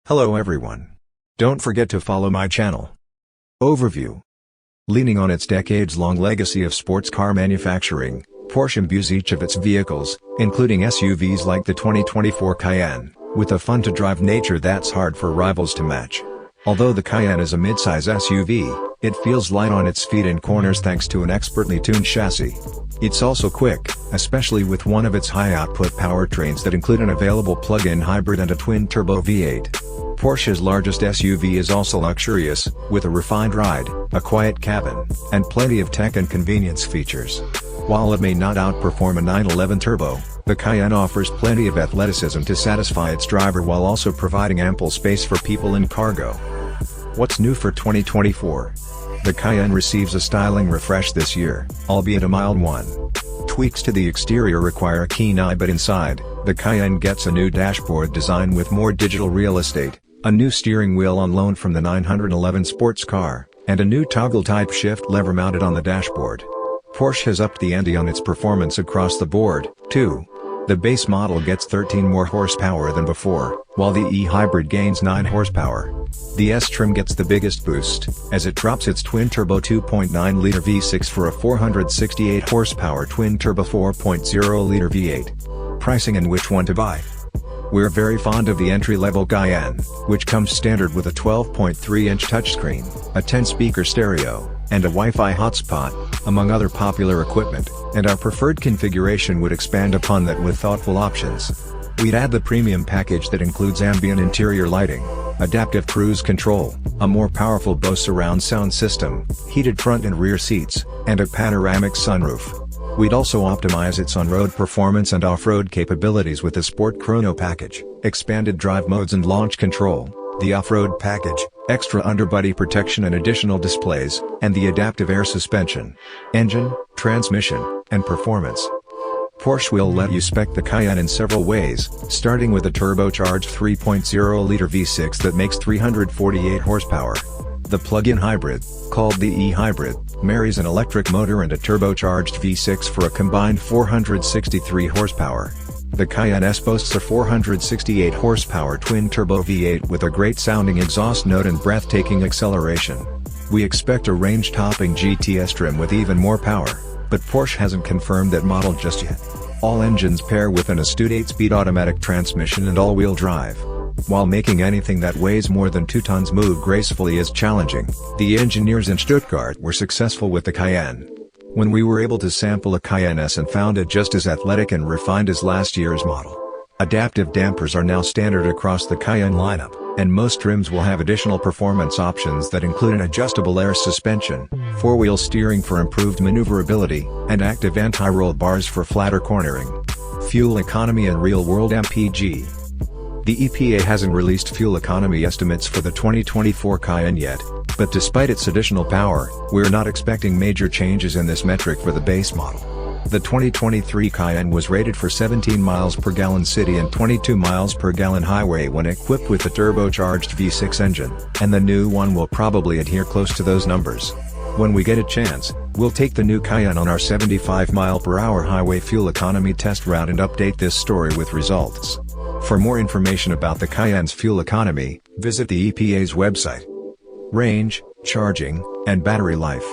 Hello everyone. Don't forget to follow my channel. Overview. Leaning on its decades-long legacy of sports car manufacturing, Porsche imbues each of its vehicles, including SUVs like the 2024 Cayenne, with a fun-to-drive nature that's hard for rivals to match. Although the Cayenne is a midsize SUV, it feels light on its feet and corners thanks to an expertly tuned chassis. It's also quick, especially with one of its high-output powertrains that include an available plug-in hybrid and a twin-turbo V8. Porsche's largest SUV is also luxurious, with a refined ride, a quiet cabin, and plenty of tech and convenience features. While it may not outperform a 911 Turbo, the Cayenne offers plenty of athleticism to satisfy its driver while also providing ample space for people and cargo. What's new for 2024? The Cayenne receives a styling refresh this year, albeit a mild one. Tweaks to the exterior require a keen eye, but inside, the Cayenne gets a new dashboard design with more digital real estate, a new steering wheel on loan from the 911 sports car, and a new toggle-type shift lever mounted on the dashboard. Porsche has upped the ante on its performance across the board, too. The base model gets 13 more horsepower than before, while the e-hybrid gains 9 horsepower. The S-Trim gets the biggest boost, as it drops its twin-turbo 2.9-liter V6 for a 468 horsepower twin-turbo 4.0-liter V8. Pricing and which one to buy? We're very fond of the entry-level Cayenne, which comes standard with a 12.3-inch touchscreen, a 10-speaker stereo, and a Wi-Fi hotspot, among other popular equipment, and our preferred configuration would expand upon that with thoughtful options. We'd add the premium package that includes ambient interior lighting, adaptive cruise control, a more powerful Bose surround sound system, heated front and rear seats, and a panoramic sunroof. We'd also optimize its on-road performance and off-road capabilities with the Sport Chrono package, expanded drive modes and launch control, the off-road package, extra underbody protection and additional displays, and the adaptive air suspension, engine, transmission, and performance. Porsche will let you spec the Cayenne in several ways, starting with a turbocharged 3.0-liter V6 that makes 348 horsepower. The plug-in hybrid, called the e-hybrid, marries an electric motor and a turbocharged V6 for a combined 463 horsepower. The Cayenne S boasts a 468 horsepower twin-turbo V8 with a great-sounding exhaust note and breathtaking acceleration. We expect a range-topping GTS trim with even more power, but Porsche hasn't confirmed that model just yet. All engines pair with an astute 8-speed automatic transmission and all-wheel drive. While making anything that weighs more than 2 tons move gracefully is challenging, the engineers in Stuttgart were successful with the Cayenne. When we were able to sample a Cayenne S and found it just as athletic and refined as last year's model. Adaptive dampers are now standard across the Cayenne lineup, and most trims will have additional performance options that include an adjustable air suspension, 4-wheel steering for improved maneuverability, and active anti-roll bars for flatter cornering. Fuel economy and real-world MPG. The EPA hasn't released fuel economy estimates for the 2024 Cayenne yet, but despite its additional power, we're not expecting major changes in this metric for the base model. The 2023 Cayenne was rated for 17 miles per gallon city and 22 miles per gallon highway when equipped with the turbocharged V6 engine, and the new one will probably adhere close to those numbers. When we get a chance, we'll take the new Cayenne on our 75-mile-per-hour highway fuel economy test route and update this story with results. For more information about the Cayenne's fuel economy, visit the EPA's website. Range, charging, and battery life.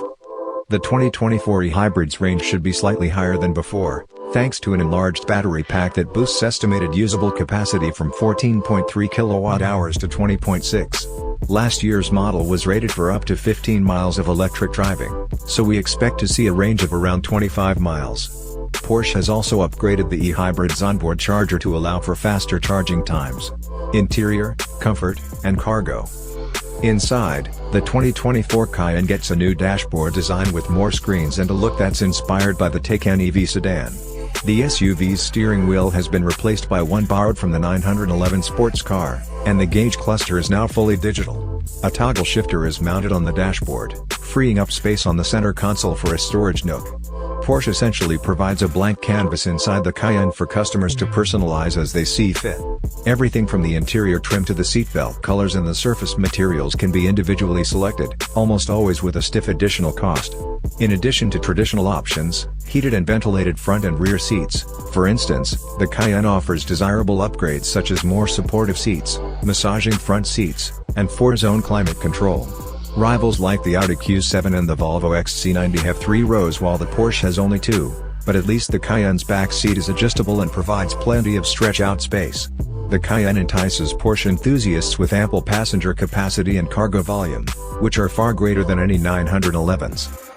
The 2024 e-hybrid's range should be slightly higher than before, thanks to an enlarged battery pack that boosts estimated usable capacity from 14.3 kilowatt-hours to 20.6. Last year's model was rated for up to 15 miles of electric driving, so we expect to see a range of around 25 miles. Porsche has also upgraded the e-hybrid's onboard charger to allow for faster charging times. Interior, comfort, and cargo. Inside, the 2024 Cayenne gets a new dashboard design with more screens and a look that's inspired by the Taycan EV sedan. The SUV's steering wheel has been replaced by one borrowed from the 911 sports car, and the gauge cluster is now fully digital. A toggle shifter is mounted on the dashboard, freeing up space on the center console for a storage nook. Porsche essentially provides a blank canvas inside the Cayenne for customers to personalize as they see fit. Everything from the interior trim to the seatbelt colors and the surface materials can be individually selected, almost always with a stiff additional cost. In addition to traditional options, heated and ventilated front and rear seats, for instance, the Cayenne offers desirable upgrades such as more supportive seats, massaging front seats, and 4-zone climate control. Rivals like the Audi Q7 and the Volvo XC90 have 3 rows while the Porsche has only 2, but at least the Cayenne's back seat is adjustable and provides plenty of stretch-out space. The Cayenne entices Porsche enthusiasts with ample passenger capacity and cargo volume, which are far greater than any 911s.